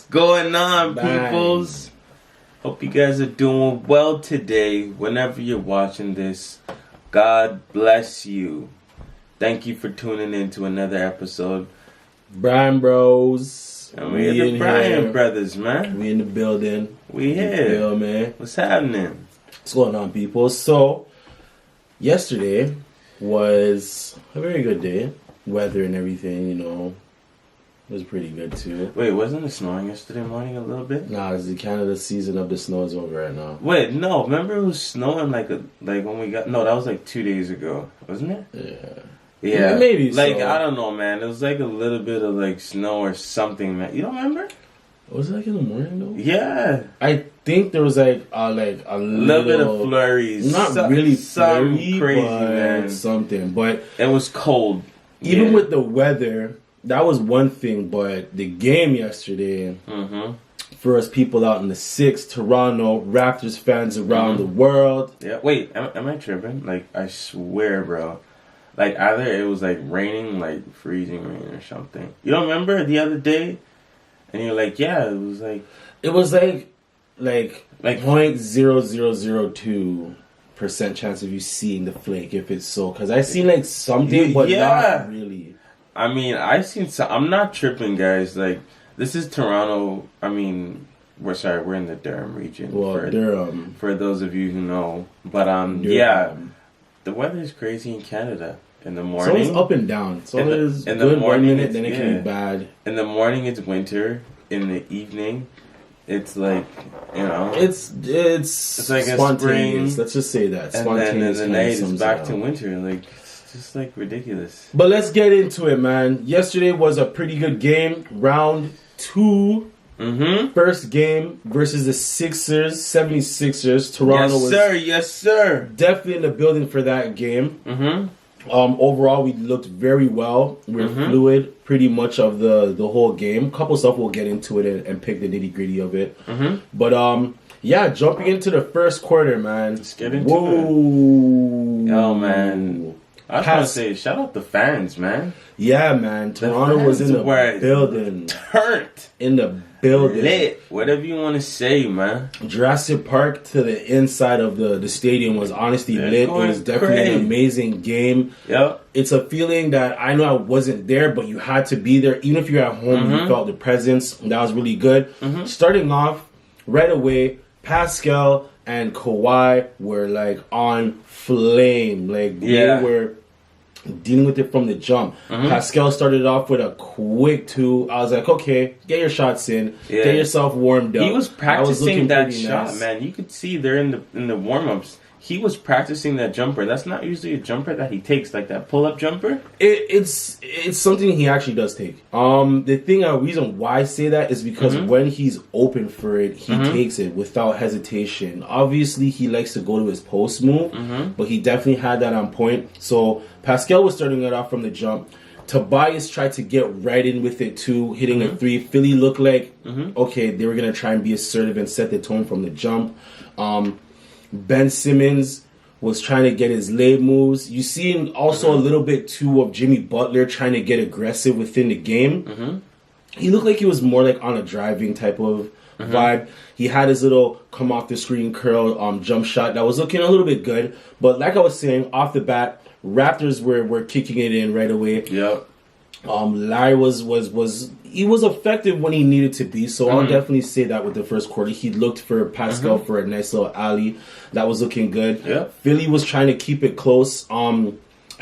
going on, peoples? Hope you guys are doing well today. Whenever you're watching this, God bless you. Thank you for tuning in to another episode. Bryan Bros. And we're the Bryan Brothers, man. We in the building. We here. Man. What's happening? What's going on, people? So, yesterday was a very good day. Weather and everything, you know, was pretty good too. Wait, wasn't it snowing yesterday morning a little bit? Nah, it's the Canada season of the snow is over right now. Wait, no. Remember it was snowing like when we got... No, that was like 2 days ago, wasn't it? Yeah, maybe like so. I don't know, man. It was like a little bit of like snow or something, man. You don't remember? Was it like in the morning though? Yeah, I think there was like a little bit of flurries. Not really flurry, crazy, but man. something. But it was cold. Even with the weather, that was one thing. But the game yesterday, for us people out in the 6, Toronto Raptors fans around the world. Yeah. Wait, am I tripping? Like I swear, bro. Like, either it was, like, raining, like, freezing rain or something. You don't remember the other day? And you're like, yeah, it was, like... It was, like 0.0002% chance of you seeing the flake, if it's so. Because I seen, like, something, but not really. I mean, I seen some... I'm not tripping, guys. Like, this is Toronto. I mean, we're in the Durham region. Well, Durham. For those of you who know. But, Durham. Yeah. The weather is crazy in Canada. In the morning, so it's up and down. So it's good the morning, 1 minute, then it can be bad. In the morning, it's winter. In the evening, it's like, you know, it's like spontaneous. A spring. Let's just say that. And then in the night, it's back to winter. Like, it's just like ridiculous. But let's get into it, man. Yesterday was a pretty good game. Round 2. First game versus the 76ers. Toronto Yes, sir. Definitely in the building for that game. Overall, we looked very well. We're fluid pretty much of the whole game. Couple stuff we'll get into it and pick the nitty gritty of it. But yeah, jumping into the first quarter, man. Let's get into it. Oh man. I was going to say, shout out the fans, man. Yeah, man. Toronto was in the building. Turned. In the building. Lit. Whatever you want to say, man. Jurassic Park to the inside of the stadium was honestly lit. It was definitely an amazing game. Yep. It's a feeling that I know I wasn't there, but you had to be there. Even if you're at home, you felt the presence. That was really good. Starting off, right away, Pascal and Kawhi were like on flame. Like they were dealing with it from the jump. Pascal started off with a quick 2. I was like, okay, get your shots in, get yourself warmed up. He was practicing that shot, man. You could see there in the warm-ups. He was practicing that jumper. That's not usually a jumper that he takes, like that pull-up jumper. It's something he actually does take. The reason why I say that is because when he's open for it, he takes it without hesitation. Obviously, he likes to go to his post move, but he definitely had that on point. So Pascal was starting it off from the jump. Tobias tried to get right in with it too, hitting a 3. Philly looked like, okay, they were going to try and be assertive and set the tone from the jump. Ben Simmons was trying to get his lay moves. You see also a little bit too of Jimmy Butler trying to get aggressive within the game. He looked like he was more like on a driving type of vibe. He had his little come off the screen curl jump shot that was looking a little bit good. But like I was saying, off the bat, Raptors were kicking it in right away. Yep. Larry was effective when he needed to be, so I'll definitely say that with the first quarter. He looked for Pascal for a nice little alley. That was looking good. Yep. Philly was trying to keep it close. I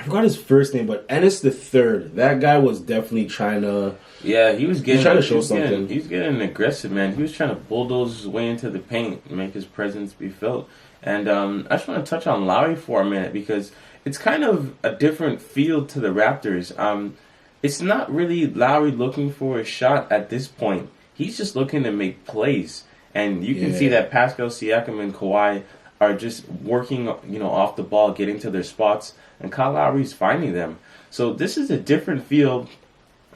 forgot his first name, but Ennis the Third. That guy was definitely trying to... Yeah, he was trying to show something. He was getting aggressive, man. He was trying to bulldoze his way into the paint and make his presence be felt. And I just want to touch on Lowry for a minute because it's kind of a different feel to the Raptors. It's not really Lowry looking for a shot at this point. He's just looking to make plays. And you can see that Pascal Siakam and Kawhi are just working, off the ball, getting to their spots. And Kyle Lowry's finding them. So this is a different feel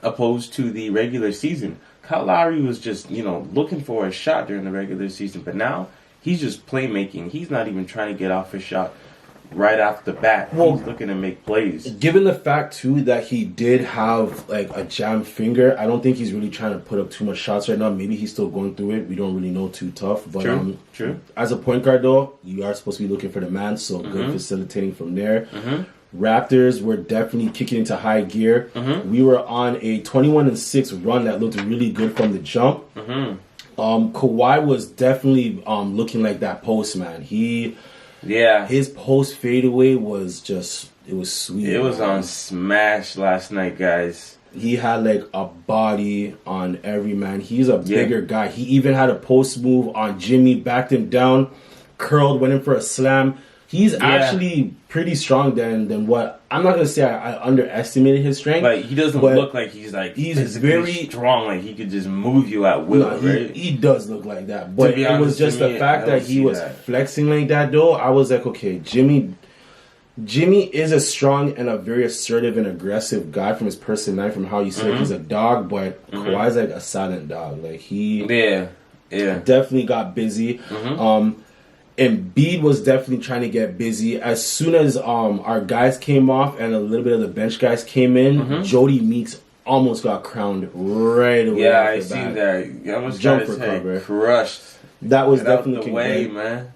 opposed to the regular season. Kyle Lowry was just, looking for a shot during the regular season. But now he's just playmaking. He's not even trying to get off a shot. right off the bat. Well, He's looking to make plays. Given the fact too that he did have like a jammed finger, I don't think he's really trying to put up too much shots right now. Maybe he's still going through it. We don't really know too tough. But True. As a point guard though, you are supposed to be looking for the man, so good facilitating from there. Raptors were definitely kicking into high gear. We were on a 21-6 run that looked really good from the jump. Kawhi was definitely looking like that post man. His post fadeaway was just, it was sweet. It was on smash last night, guys. He had like a body on every man. He's a bigger guy. He even had a post move on Jimmy, backed him down, curled, went in for a slam. He's actually pretty strong than what, I'm not gonna say I underestimated his strength. Like he doesn't look like he's very strong. Like he could just move you at will. Right? He does look like that. But it was just the fact that he was flexing like that. Though I was like, okay, Jimmy is a strong and a very assertive and aggressive guy from his personality, from how you say he's a dog. But Kawhi's like a silent dog. Like he definitely got busy. Embiid was definitely trying to get busy. As soon as our guys came off and a little bit of the bench guys came in, Jody Meeks almost got crowned right away. Yeah, I seen that. He almost got his head crushed. That was definitely the way, man.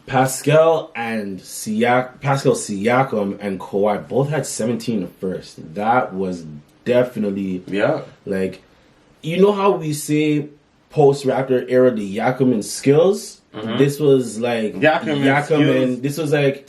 Pascal Siakam and Kawhi both had 17 the first. That was definitely like, you know how we say post Raptor era the Siakam and skills. This was like Siakam and this was like,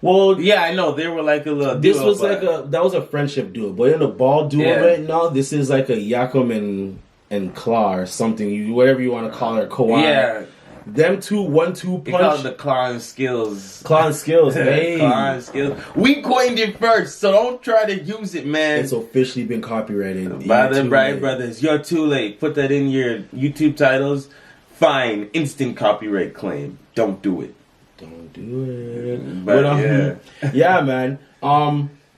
well, yeah, I know they were like a little. This was like that was a friendship duo, but in a ball duo right now, this is like a Siakam and Claw or something, whatever you want to call it, Kawhi. Yeah. Them two 1-2 punch. They call it the Claw and Skills. Claw and Skills, hey. Claw and Skills. We coined it first, so don't try to use it, man. It's officially been copyrighted. By the Bryan Brothers. You're too late. Put that in your YouTube titles. Fine. Instant copyright claim. Don't do it. Don't do it. But yeah, man.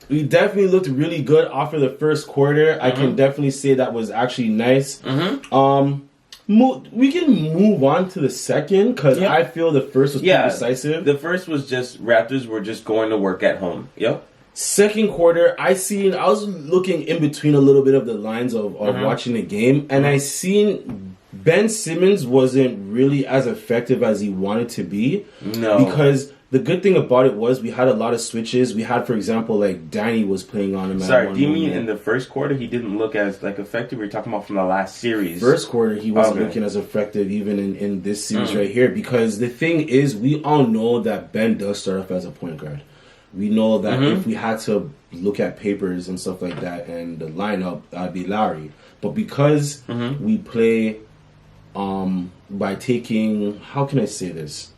We definitely looked really good after the first quarter. I can definitely say that was actually nice. We can move on to the second because I feel the first was pretty decisive. The first was just Raptors were just going to work at home. Yep. Second quarter, I was looking in between a little bit of the lines of watching the game, and I seen Ben Simmons wasn't really as effective as he wanted to be. No. Because the good thing about it was we had a lot of switches. We had, for example, like Danny was playing on him. Sorry, do you mean in the first quarter he didn't look as like effective? We're talking about from the last series. First quarter he wasn't looking as effective even in this series right here. Because the thing is, we all know that Ben does start off as a point guard. We know that if we had to look at papers and stuff like that and the lineup, that'd be Larry. But because we play by taking, how can I say this?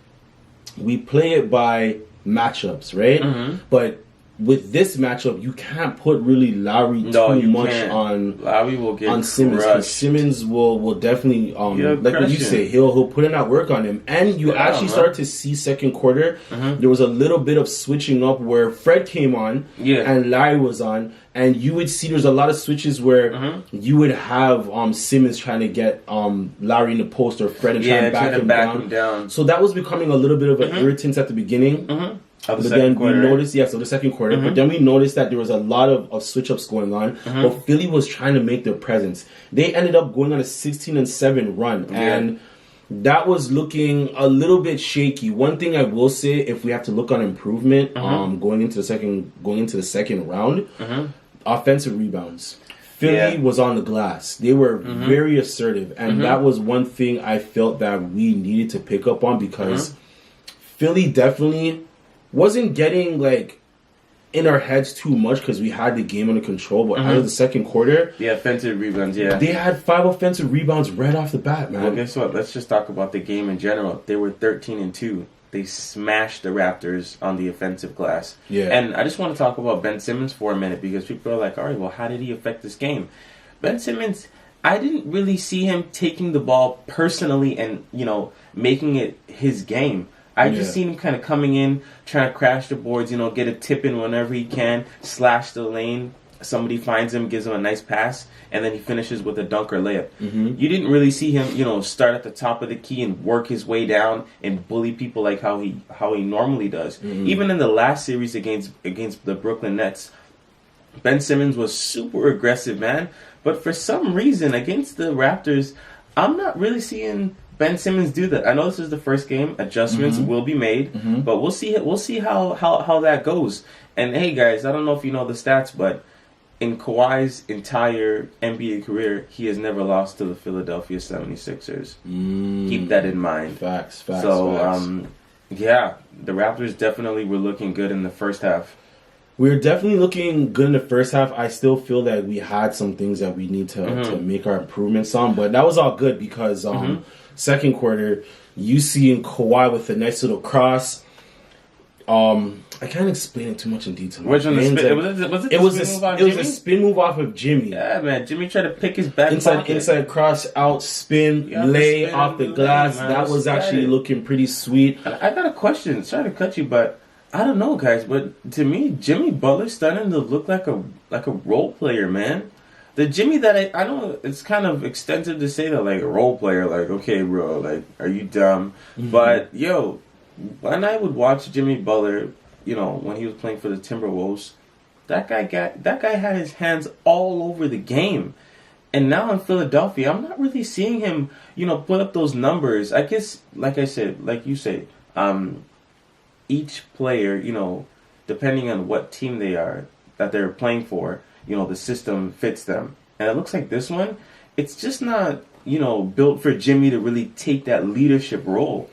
We play it by matchups, right? But with this matchup, you can't put really Lowry too much on Lowry will get on Simmons. Because Simmons will definitely like what you say, he'll put in that work on him. And you actually start to see second quarter, there was a little bit of switching up where Fred came on and Larry was on. And you would see there's a lot of switches where you would have Simmons trying to get Larry in the post or Fred and trying to back him down. So that was becoming a little bit of an irritant at the beginning. But then we noticed, so the second quarter. But then we noticed that there was a lot of switch ups going on. But Philly was trying to make their presence. They ended up going on a 16-7 run, and that was looking a little bit shaky. One thing I will say, if we have to look on improvement, going into the second round. Offensive rebounds. Philly was on the glass. They were very assertive. And that was one thing I felt that we needed to pick up on because Philly definitely wasn't getting like in our heads too much because we had the game under control. But out of the second quarter... The offensive rebounds, they had 5 offensive rebounds right off the bat, man. Well, guess what? Let's just talk about the game in general. They were 13-2. They smashed the Raptors on the offensive glass. And I just want to talk about Ben Simmons for a minute because people are like, all right, well, how did he affect this game? Ben Simmons, I didn't really see him taking the ball personally and, making it his game. I just seen him kind of coming in, trying to crash the boards, get a tip in whenever he can, slash the lane, somebody finds him, gives him a nice pass, and then he finishes with a dunk or layup. Mm-hmm. You didn't really see him, start at the top of the key and work his way down and bully people like how he normally does. Mm-hmm. Even in the last series against the Brooklyn Nets, Ben Simmons was super aggressive, man. But for some reason, against the Raptors, I'm not really seeing Ben Simmons do that. I know this is the first game. Adjustments will be made, but we'll see. We'll see how that goes. And hey, guys, I don't know if you know the stats, but in Kawhi's entire NBA career, he has never lost to the Philadelphia 76ers. Keep that in mind. Facts. So, yeah, the Raptors definitely were looking good in the first half. We're definitely looking good in the first half. I still feel that we had some things that we need to make our improvements on, but that was all good because second quarter, you seeing Kawhi with a nice little cross. I can't explain it too much in detail. Which one? It was a spin move off of Jimmy. Yeah, man. Jimmy tried to pick his back inside cross, out, spin, lay off the glass. That was actually looking pretty sweet. I got a question. Sorry to cut you, but I don't know, guys. But to me, Jimmy Butler's starting to look like a role player, man. The Jimmy that I know, it's kind of extensive to say that, like, a role player. Like, okay, bro, like, are you dumb? But yo, when I would watch Jimmy Butler, when he was playing for the Timberwolves, that guy had his hands all over the game. And now in Philadelphia, I'm not really seeing him, put up those numbers. I guess, like I said, like you say, each player, depending on what team that they're playing for, the system fits them. And it looks like this one, it's just not, built for Jimmy to really take that leadership role.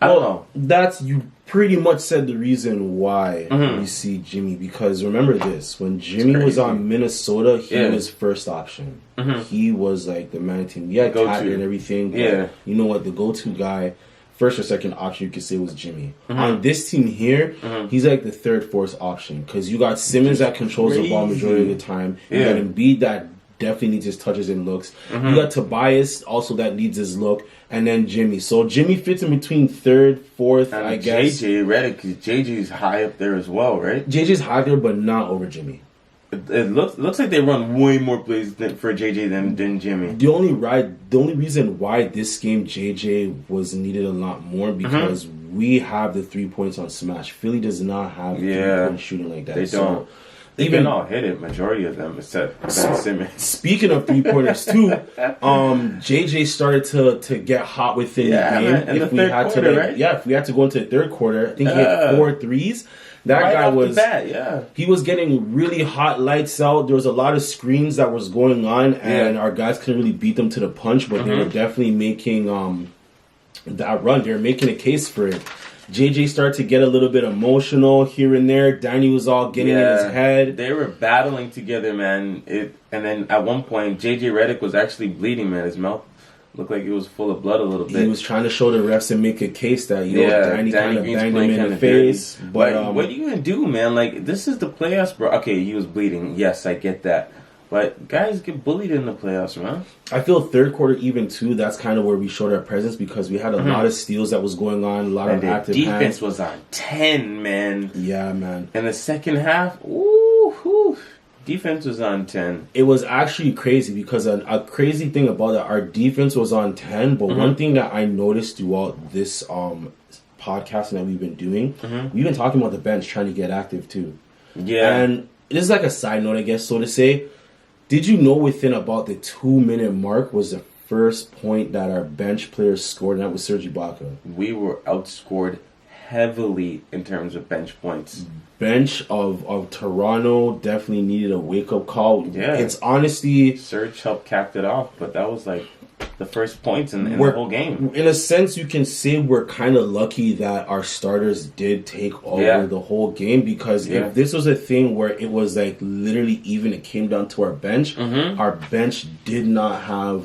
I don't know. You pretty much said the reason why we see Jimmy, because remember this, when Jimmy was on Minnesota, he was first option. He was like the man team. He had Cat and everything, but you know what, the go-to guy, first or second option, you could say, was Jimmy. On this team here, he's like the third, fourth option, because you got Simmons that controls the ball majority of the time. You got Embiid that definitely needs his touches and looks. You got Tobias also that needs his look, and then Jimmy. So Jimmy fits in between third, fourth, I guess. JJ Redick, JJ's high up there as well, right? JJ's high there, but not over Jimmy. It looks like they run way more plays for JJ than Jimmy. The only reason why this game JJ was needed a lot more because we have the 3 points on smash. Philly does not have 3-point shooting like that. They don't. They can all hit it, majority of them, except Ben Simmons. Speaking of 3-pointers too, JJ started to get hot within the game. Man, if we had quarter, right? If we had to go into the third quarter, I think he hit 4 threes. That right guy was bat, he was getting really hot, lights out. There was a lot of screens that was going on, and our guys couldn't really beat them to the punch, but they were definitely making that run. They were making a case for it. JJ started to get a little bit emotional here and there. Danny was all getting in his head. They were battling together, man. And then at one point, JJ Redick was actually bleeding, man. His mouth looked like it was full of blood a little bit. He was trying to show the refs and make a case that, Danny kind of banged him in the face. But what are you going to do, man? Like, this is the playoffs, bro. Okay, he was bleeding. Yes, I get that. But guys get bullied in the playoffs, man. I feel third quarter even too. That's kind of where we showed our presence because we had a lot of steals that was going on, a lot of active defense hands. was on 10, man. Yeah, man. In the second half, defense was on 10. It was actually crazy because a crazy thing about it, our defense was on 10. But one thing that I noticed throughout this podcasting that we've been doing, we've been talking about the bench trying to get active too. Yeah, and this is like a side note, I guess, so to say. Did you know within about the 2-minute mark was the first point that our bench players scored, and that was Serge Ibaka? We were outscored heavily in terms of bench points. Bench of Toronto definitely needed a wake-up call. Yeah. It's honestly... Serge helped cap it off, but that was like the first points in the whole game. In a sense, you can say we're kind of lucky that our starters did take over the whole game because if this was a thing where it was like literally even it came down to our bench did not have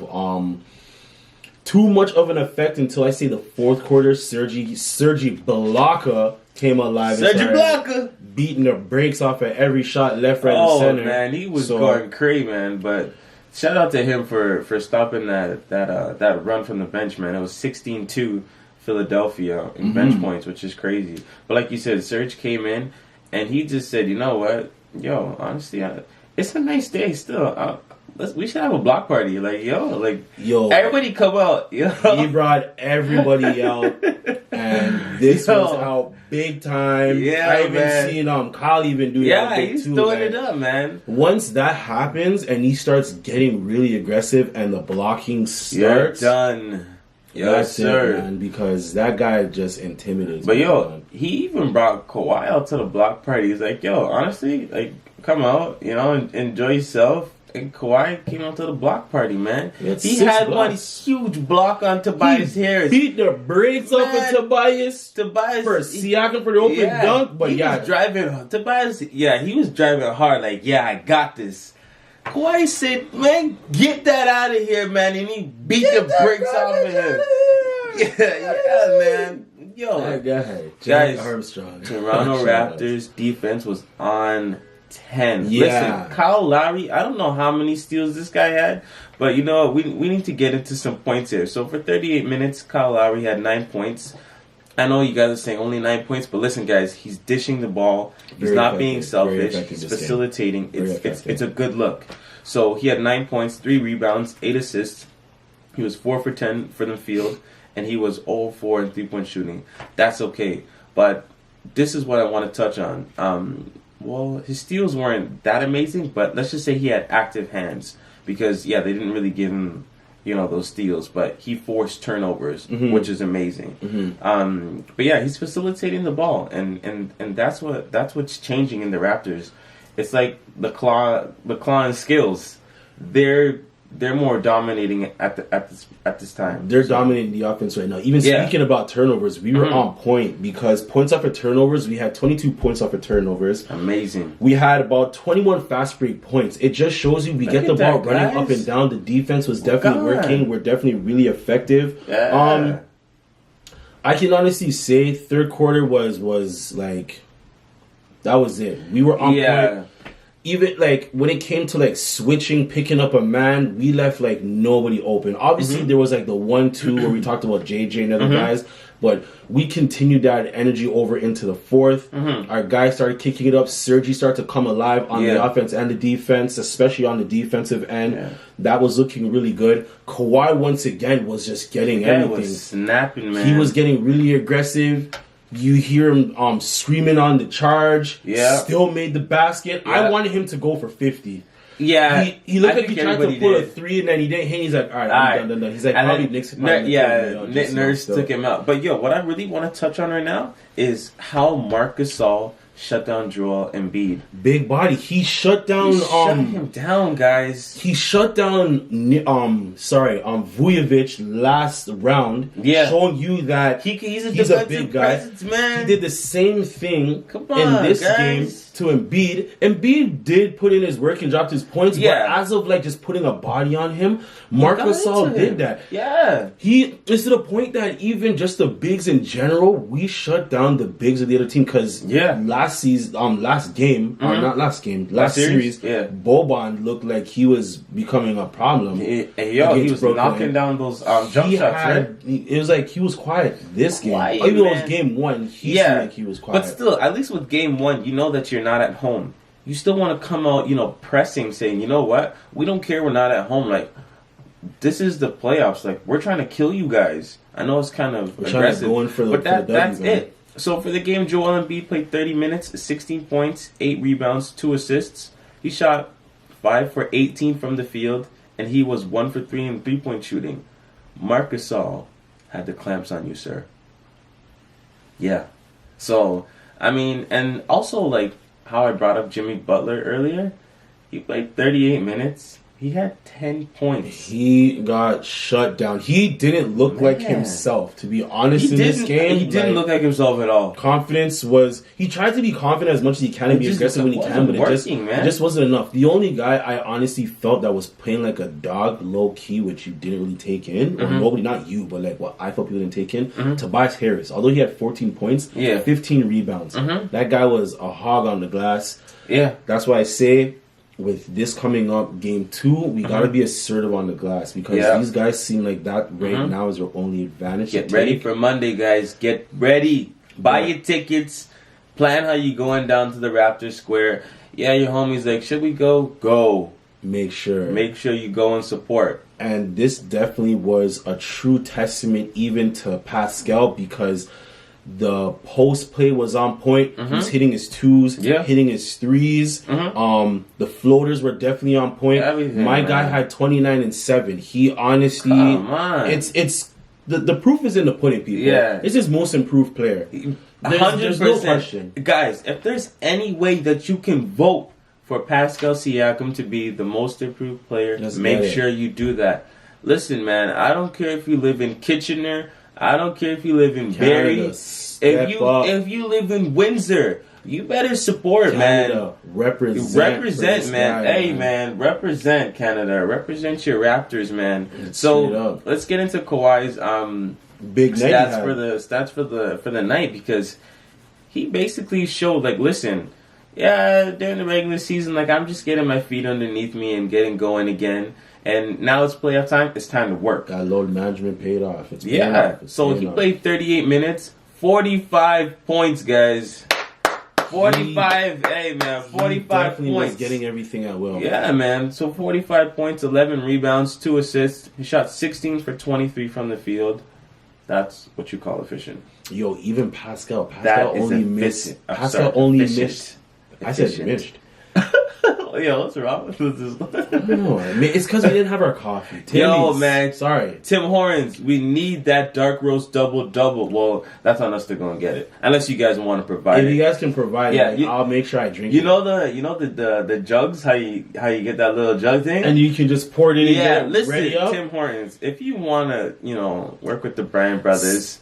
too much of an effect until I say the fourth quarter. Serge Ibaka came alive. Serge Ibaka beating the brakes off at every shot, left, right, and center. Oh man, he was going crazy, man. But shout out to him for stopping that run from the bench, man. It was 16-2 Philadelphia in bench points, which is crazy. But like you said, Serge came in and he just said, you know what, honestly, it's a nice day still. We should have a block party. Like, yo, everybody come out. Yo. He brought everybody out, and this was out big time. Yeah, I even seen Kyle even do that. Yeah, he's throwing it up, man. Once that happens and he starts getting really aggressive and the blocking starts, you're done. Yes, sir. It, man, because that guy just intimidates. But me, yo, man. he even brought Kawhi out to the block party. He's like, yo, honestly, like, come out, enjoy yourself. And Kawhi came out to the block party, man. He had one huge block on Tobias Harris. Beat the brakes off of Tobias for Siakam for the open dunk. But he was driving Tobias. Yeah, he was driving hard. Like, yeah, I got this. Kawhi said, man, get that out of here, man. And he beat the brakes off of him. Yeah, man. Yo, guys, Armstrong. Toronto Raptors defense was on 10. Yeah. Listen, Kyle Lowry, I don't know how many steals this guy had, but you know what? We need to get into some points here. So for 38 minutes, Kyle Lowry had 9 points. I know you guys are saying only 9 points, but listen, guys, he's dishing the ball. He's not being selfish. He's facilitating. It's a good look. So he had 9 points, 3 rebounds, 8 assists. He was 4 for 10 from the field, and he was 0 4 in 3-point shooting. That's okay. But this is what I want to touch on. Well, his steals weren't that amazing, but let's just say he had active hands because, they didn't really give him, those steals, but he forced turnovers, which is amazing. But yeah, he's facilitating the ball, and that's what's changing in the Raptors. It's like the claw and skills. They're more dominating at this time. They're dominating the offense right now. Even speaking about turnovers, we were on point because points off of turnovers, we had 22 points off of turnovers. Amazing. We had about 21 fast break points. It just shows you we get the ball running up and down. The defense was definitely working. We're definitely really effective. Yeah. I can honestly say third quarter was like that was it. We were on point. Even like when it came to like switching, picking up a man, we left like nobody open. Obviously, there was like the 1-2 where we talked about JJ and other guys, but we continued that energy over into the fourth. Our guys started kicking it up. Sergi started to come alive on the offense and the defense, especially on the defensive end. That was looking really good. Kawhi once again was just getting everything. Was snapping, man. He was getting really aggressive. You hear him screaming on the charge. Yeah. Still made the basket. Yeah. I wanted him to go for 50. Yeah. He looked like he tried to pull a 3 and then he didn't hit. He's like, all right, I'm done. He's like, probably Nick's Nick Nurse took him out. But what I really want to touch on right now is how Marc Gasol shut down Joel Embiid. Big body. He shut down. Shut him down, guys. He shut down. Vujovic last round. Yeah, showing you that he's a big guy. Presence, man. He did the same thing in this game to Embiid. Embiid did put in his work and dropped his points. But as of like just putting a body on him, Marc Gasol did that. Yeah, it's to the point that even just the bigs in general, we shut down the bigs of the other team because last series, Boban looked like he was becoming a problem. He was knocking down those jump shots. Right? It was like he was quiet this game. Even though it was game 1, he seemed like he was quiet. But still, at least with game 1, you know that you're not at home. You still want to come out, pressing, saying, you know what? We don't care. We're not at home. Like, this is the playoffs. Like, we're trying to kill you guys. I know it's kind of aggressive, but that's it. So for the game, Joel Embiid played 30 minutes, 16 points, 8 rebounds, 2 assists. He shot 5 for 18 from the field, and he was 1 for 3 in 3-point shooting. Marc Gasol had the clamps on you, sir. Yeah. So, I mean, and also like how I brought up Jimmy Butler earlier, he played 38 minutes. He had 10 points. He got shut down. He didn't look like himself, to be honest, in this game. He didn't look like himself at all. Confidence was... He tried to be confident as much as he can and be aggressive when he can, but it just wasn't enough. The only guy I honestly felt that was playing like a dog, low-key, which you didn't really take in, or nobody, not you, but like what I felt people didn't take in, Tobias Harris. Although he had 14 points, 15 rebounds. That guy was a hog on the glass. Yeah. That's why I say... With this coming up, game 2, we gotta be assertive on the glass because these guys seem like that right now is their only advantage. Get ready for Monday, guys. Get ready. Buy your tickets. Plan how you're going down to the Raptors Square. Yeah, your homie's like, should we go? Go. Make sure You go and support. And this definitely was a true testament even to Pascal, because the post play was on point. He was hitting his twos, hitting his threes. The floaters were definitely on point. My guy had 29 and 7. He honestly, it's the proof is in the pudding, people. Yeah, it's his most improved player. 100%. There's no question, guys. If there's any way that you can vote for Pascal Siakam to be the most improved player, make sure you do that. Listen, man, I don't care if you live in Kitchener. I don't care if you live in Barrie. If you live in Windsor, you better support, Canada, man. Represent, man. Hey, man, represent Canada. Represent your Raptors, man. So let's get into Kawhi's big stats for the night, because he basically showed, like, listen, yeah, during the regular season, like, I'm just getting my feet underneath me and getting going again. And now it's playoff time. It's time to work. That load management paid off. So he played 38 minutes, 45 points, guys. 45. Hey, man, 45 points. Was getting everything at will. Yeah, man. So 45 points, 11 rebounds, 2 assists. He shot 16 for 23 from the field. That's what you call efficient. Yo, even Pascal. Pascal only missed. I said missed. Yo, what's wrong with this? No, I mean, it's because we didn't have our coffee. Yo, man. Sorry. Tim Hortons, we need that dark roast double-double. Well, that's on us to go and get it. Unless you guys want to provide it. If you guys can provide it, I'll make sure I drink it. You know the jugs, how you get that little jug thing? And you can just pour it in and listen, ready up. Tim Hortons, if you want to, work with the Bryan Brothers,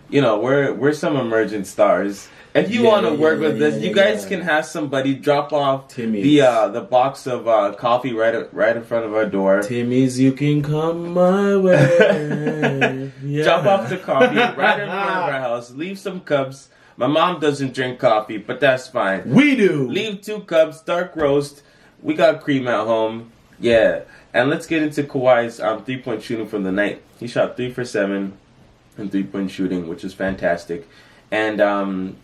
we're some emergent stars. If you want to work with this, you guys can have somebody drop off the box of coffee right in front of our door. Timmy's, you can come my way. Drop off the coffee right in front of our house. Leave some cups. My mom doesn't drink coffee, but that's fine. We do. Leave 2 cups, dark roast. We got cream at home. Yeah. And let's get into Kawhi's 3-point shooting from the night. He shot 3 for 7 in 3-point shooting, which is fantastic. And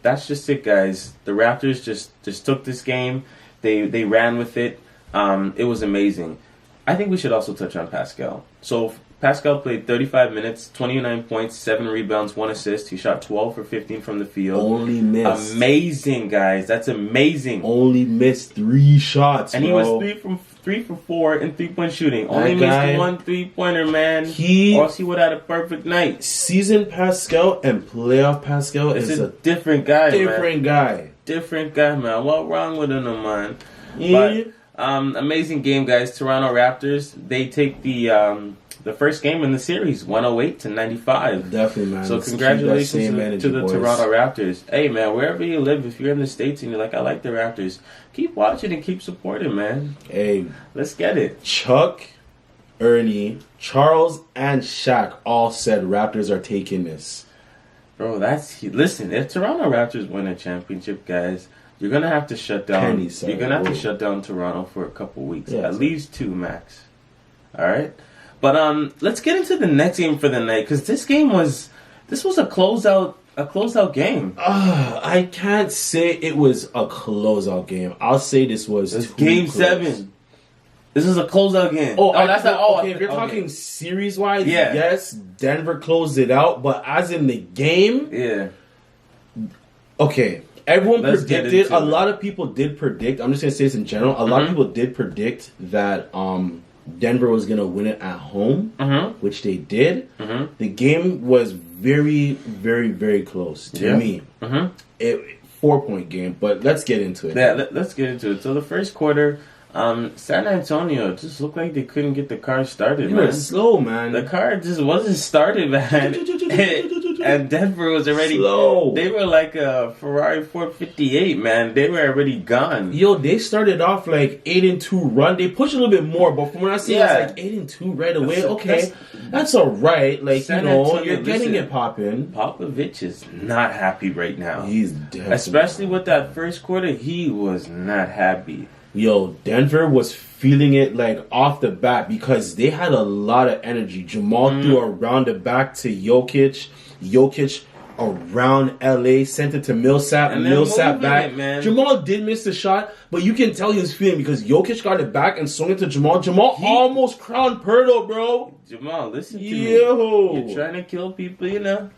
that's just it, guys. The Raptors just took this game. They ran with it. It was amazing. I think we should also touch on Pascal. So Pascal played 35 minutes, 29 points, 7 rebounds, 1 assist. He shot 12 for 15 from the field. Only missed. Amazing, guys. That's amazing. Only missed 3 shots, and bro. He was 3 for 4 in 3-point shooting. Only missed 1 3-pointer, man. Or else he would have had a perfect night. Season Pascal and playoff Pascal is a different guy, Different guy, man. What's wrong with him, man? Yeah. But amazing game, guys. Toronto Raptors. They take the first game in the series, 108-95. Definitely, man. So congratulations to the Toronto Raptors. Hey, man, wherever you live, if you're in the States and you're like, I like the Raptors, keep watching and keep supporting, man. Hey. Let's get it. Chuck, Ernie, Charles, and Shaq all said Raptors are taking this. Bro, listen, if Toronto Raptors win a championship, guys, you're going to have to shut down. You're going to have to shut down Toronto for a couple weeks. At least 2 max. All right? But let's get into the next game for the night, because this was a closeout game. I can't say it was a closeout game. I'll say this was game 7. This is a closeout game. Okay. If you're talking series wise, yes, Denver closed it out. But as in the game, okay. Everyone predicted. A lot of people did predict. I'm just gonna say this in general. A lot of people did predict that Denver was going to win it at home, which they did. The game was very, very, very close to me. 4-point game, but let's get into it. Yeah, let's get into it. So the first quarter, San Antonio just looked like they couldn't get the car started, man. They were slow, man. The car just wasn't started, man. And Denver was already slow. They were like a Ferrari 458, man. They were already gone. Yo, they started off like 8-2 run. They pushed a little bit more, but from what I see, it's like 8-2 right away. That's all right. Like, you're getting it popping. Popovich is not happy right now. He's definitely especially with that first quarter. He was not happy. Yo, Denver was feeling it like off the bat because they had a lot of energy. Jamal threw around the back to Jokic. Jokic around LA, sent it to Millsap, And then Millsap moving back. it, man. Jamal did miss the shot, but you can tell he was feeling because Jokic got it back and swung it to Jamal. Jamal almost crowned Pirtle, bro. Jamal, listen to Yo. me. You're trying to kill people, you know.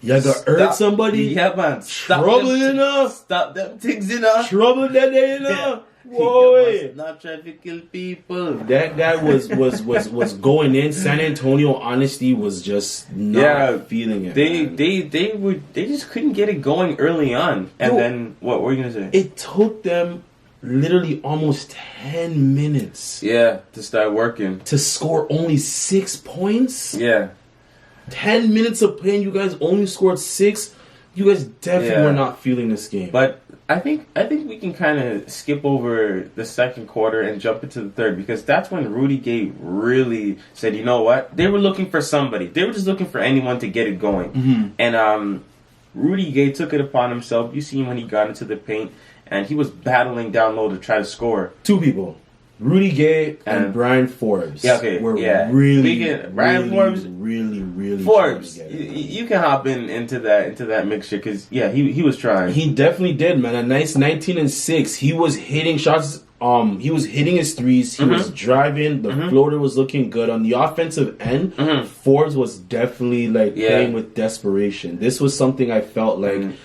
You got hurt somebody. Yeah, man. Stop Trouble, them, you know. Stop them things, you know. Trouble that day, you know. You Whoa. must not try to kill people. That guy was going in. San Antonio, honesty, was just not feeling it. They just couldn't get it going early on. And then what were you gonna say? It took them literally almost 10 minutes. Yeah, to start working. To score only 6 points. Yeah. 10 minutes of play, and you guys only scored 6. You guys definitely were not feeling this game. But I think we can kind of skip over the second quarter and jump into the third, because that's when Rudy Gay really said, you know what? They were looking for somebody. They were just looking for anyone to get it going. Mm-hmm. And Rudy Gay took it upon himself. You see him when he got into the paint, and he was battling down low to try to score. 2 people. Rudy Gay and Brian Forbes. Yeah, okay. Were Brian Forbes. Really Forbes, you can hop into that mixture, because he was trying. He definitely did, man. A nice 19 and 6. He was hitting shots. He was hitting his threes. He was driving. The floater was looking good on the offensive end. Forbes was definitely playing with desperation. This was something I felt like.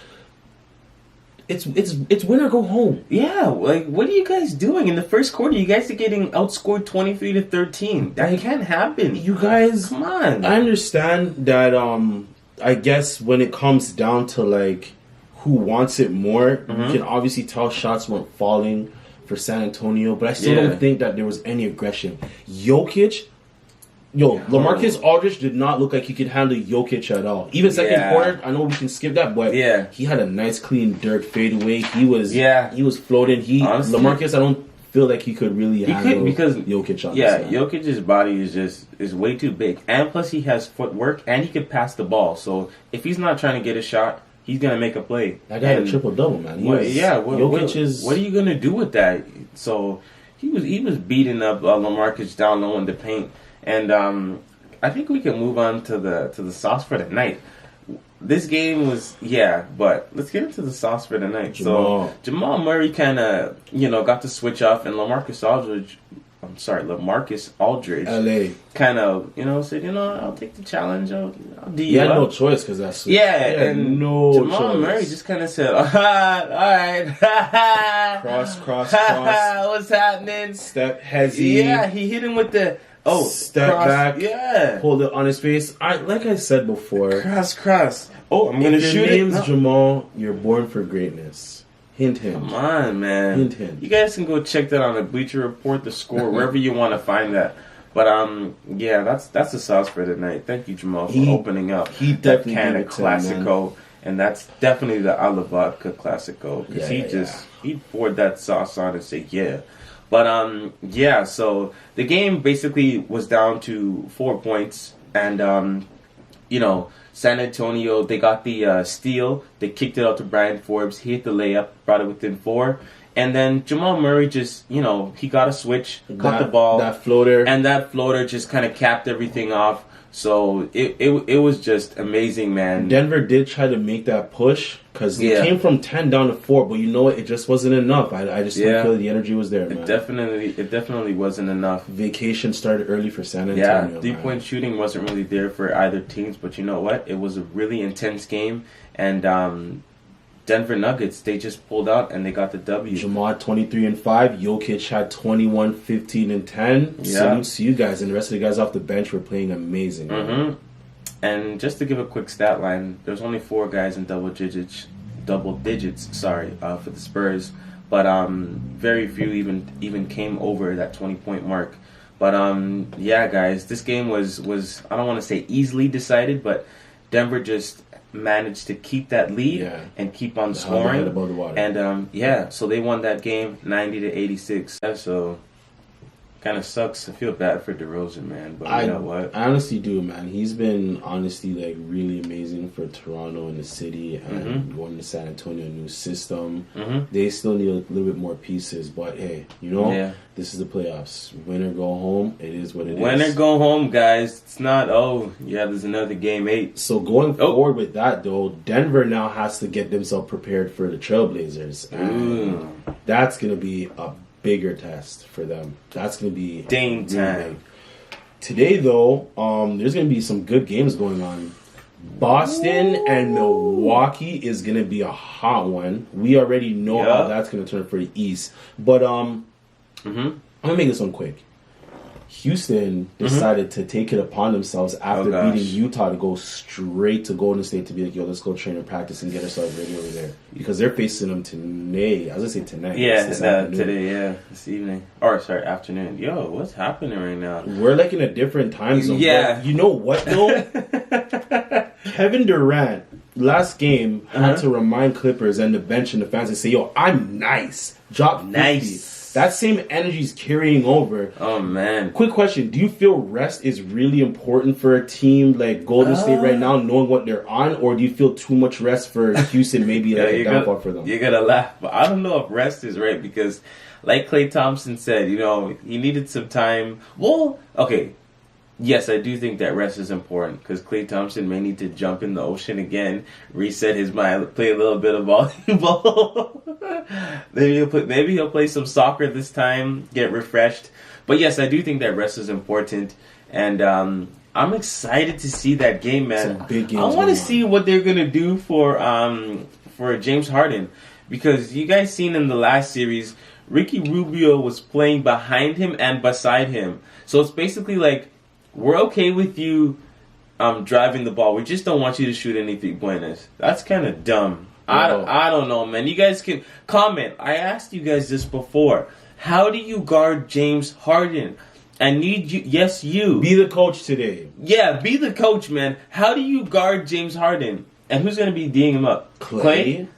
It's win or go home. Yeah, like, what are you guys doing in the first quarter? You guys are getting outscored 23-13. That can't happen. You guys, come on. I understand that. I guess when it comes down to who wants it more, you can obviously tell shots weren't falling for San Antonio, but I still don't think that there was any aggression. Jokic. LaMarcus Aldridge did not look like he could handle Jokic at all. Even second quarter, I know we can skip that, but he had a nice clean Dirk fadeaway. He was floating. Honestly, LaMarcus, I don't feel like he could really handle Jokic on this. Jokic's body is way too big, and plus he has footwork and he can pass the ball. So if he's not trying to get a shot, he's gonna make a play. That guy had a triple double, man. What are you gonna do with that? So he was beating up LaMarcus down low in the paint. And I think we can move on to the sauce for the night. This game was but let's get into the sauce for the night. Jamal. So Jamal Murray kind of got to switch off, and LaMarcus Aldridge, LA, kind of said, I'll take the challenge. I'll do you. He had no choice because that's and Jamal Murray just kind of said, all right, cross. What's happening? Step hezzy. Yeah, he hit him with the. Step back. Yeah. Hold it on his face. Like I said before. Cross. Oh, I'm going to shoot it. Your name's Jamal. You're born for greatness. Hint. Come on, man. Hint. You guys can go check that on the Bleacher Report, the score, wherever you want to find that. But that's the sauce for tonight. Thank you, Jamal, for opening up. He definitely that can of Classico, and that's definitely the a la vodka Classico, because he poured that sauce on and said But so the game basically was down to 4 points, and San Antonio, they got the steal. They kicked it out to Brian Forbes. He hit the layup, brought it within 4. And then Jamal Murray just, he got a switch, caught the ball. That floater. And that floater just kind of capped everything off. So it was just amazing, man. Denver did try to make that push because it came from 10 down to 4, but it just wasn't enough. I just didn't feel the energy was there, man. It definitely wasn't enough. Vacation started early for San Antonio. 3-point shooting wasn't really there for either teams, but you know what? It was a really intense game, and Denver Nuggets, they just pulled out and they got the W. Jamal had 23 and 5. Jokic had 21, 15 and 10. Yeah. Salutes to you guys, and the rest of the guys off the bench were playing amazing. Mm-hmm. And just to give a quick stat line, there's only 4 guys in double digits, for the Spurs, but very few even came over that 20-point mark. But guys, this game was I don't want to say easily decided, but Denver just managed to keep that lead and keep on scoring. Above the water. And so they won that game 90-86. So Kind of sucks. I feel bad for DeRozan, man. But you know what? I honestly do, man. He's been honestly like really amazing for Toronto and the city, and going to San Antonio, new system. They still need a little bit more pieces, but hey, this is the playoffs. Win or go home. It is what it is. Win or go home, guys. It's not. There's another game 8. So going forward with that, though, Denver now has to get themselves prepared for the Trailblazers, and that's gonna be a bigger test for them. That's going to be dang time. Today, though, there's going to be some good games going on. Boston and Milwaukee is going to be a hot one. We already know how that's going to turn for the East. But I'm going to make this one quick. Houston decided to take it upon themselves after beating Utah to go straight to Golden State to be like, yo, let's go train and practice and get ourselves ready over there. Because they're facing them today. I was going to say tonight. Yeah, today, this evening. Or, sorry, afternoon. Yo, what's happening right now? We're like in a different time zone. Yeah. But you know what, though? Kevin Durant, last game, had to remind Clippers and the bench and the fans and say, yo, I'm nice. Drop 50. Nice. That same energy is carrying over. Oh, man. Quick question. Do you feel rest is really important for a team like Golden State right now, knowing what they're on? Or do you feel too much rest for Houston, maybe like a downfall for them? You're going to laugh. But I don't know if rest is right because, like Klay Thompson said, he needed some time. Well, okay. Yes, I do think that rest is important because Klay Thompson may need to jump in the ocean again, reset his mind, play a little bit of volleyball. maybe he'll play some soccer this time, get refreshed. But yes, I do think that rest is important, and I'm excited to see that game, man. Some big games. I want to see what they're gonna do for James Harden because you guys seen in the last series, Ricky Rubio was playing behind him and beside him, so it's basically like, we're okay with you driving the ball. We just don't want you to shoot any three-pointers. That's kind of dumb. I don't know, man. You guys can comment. I asked you guys this before. How do you guard James Harden? I need you. Yes, you. Be the coach today. Yeah, be the coach, man. How do you guard James Harden? And who's going to be D'ing him up? Klay?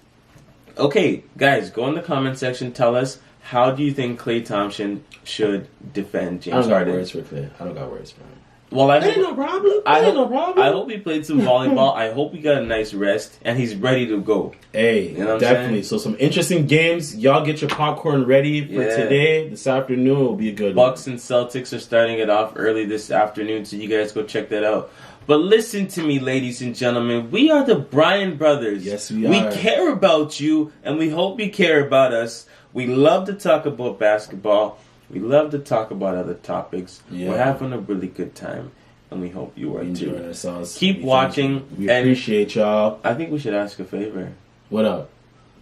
Okay, guys, go in the comment section. Tell us, how do you think Klay Thompson should defend James Harden? I don't got words for Klay. I don't got words for him. Well, ain't no problem. I hope he played some volleyball. I hope he got a nice rest and he's ready to go. Hey, you know definitely. So some interesting games. Y'all get your popcorn ready for today. This afternoon will be a good Bucks and Celtics are starting it off early this afternoon, so you guys go check that out. But listen to me, ladies and gentlemen. We are the Bryan Brothers. Yes, we are. We care about you, and we hope you care about us. We love to talk about basketball. We love to talk about other topics. Yeah. We're having a really good time, and we hope you are too. Ourselves. Keep watching. We appreciate y'all. I think we should ask a favor. What up?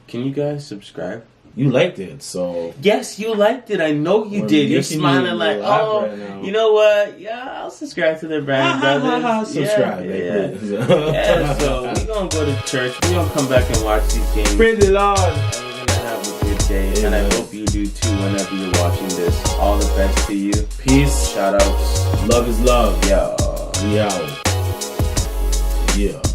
Can you guys subscribe? You liked it, so... Yes, you liked it. I know you did. You're smiling like, right, you know what? Yeah, I'll subscribe to the Bryan Brothers. Subscribe. Yeah, so we're going to go to church. We're going to come back and watch these games. Praise the Lord. And we're going to have a good day. Amen. And I hope you do too whenever you're watching this. All the best to you. Peace. Shout outs. Love is love. Yeah. We out. Yeah.